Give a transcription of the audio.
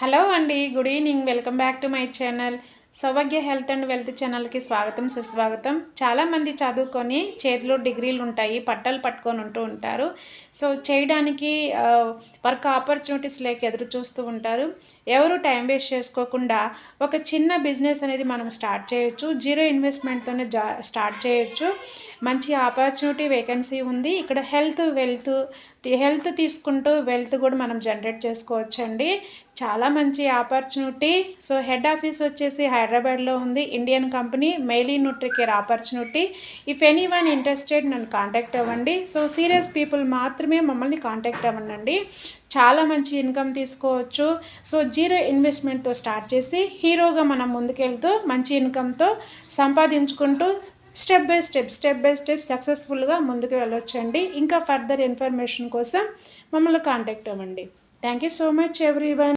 Hello అండి, good evening. Welcome back to my channel. Saubhagya health and wealth ఛానల్కి స్వాగతం, సుస్వాగతం. చాలామంది చదువుకొని చేతిలో డిగ్రీలు ఉంటాయి, పట్టాలు పట్టుకొని ఉంటారు. సో చేయడానికి వర్క్ ఆపర్చునిటీస్ లేక ఎదురు చూస్తూ ఉంటారు. ఎవరు టైం వేస్ట్ చేసుకోకుండా ఒక చిన్న బిజినెస్ అనేది మనం స్టార్ట్ చేయొచ్చు. జీరో ఇన్వెస్ట్మెంట్తోనే స్టార్ట్ చేయొచ్చు. మంచి ఆపర్చునిటీ వేకెన్సీ ఉంది ఇక్కడ. హెల్త్ తీసుకుంటూ వెల్త్ కూడా మనం జనరేట్ చేసుకోవచ్చండి. చాలా మంచి ఆపర్చునిటీ. సో హెడ్ ఆఫీస్ వచ్చేసి హైదరాబాద్లో ఉంది. ఇండియన్ కంపెనీ, మెయిలీ Nutricare opportunity. If any one interested నన్ను కాంటాక్ట్ అవ్వండి. సో సీరియస్ పీపుల్ మాత్రమే మమ్మల్ని కాంటాక్ట్ అవ్వండి. చాలా మంచి ఇన్కమ్ తీసుకోవచ్చు. సో జీరో ఇన్వెస్ట్మెంట్తో స్టార్ట్ చేసి హీరోగా మనం ముందుకెళ్తూ మంచి ఇన్కమ్తో సంపాదించుకుంటూ స్టెప్ బై స్టెప్ సక్సెస్ఫుల్గా ముందుకు వెళ్ళొచ్చండి. ఇంకా ఫర్దర్ ఇన్ఫర్మేషన్ కోసం మమ్మల్ని కాంటాక్ట్ అవ్వండి. Thank you so much everyone.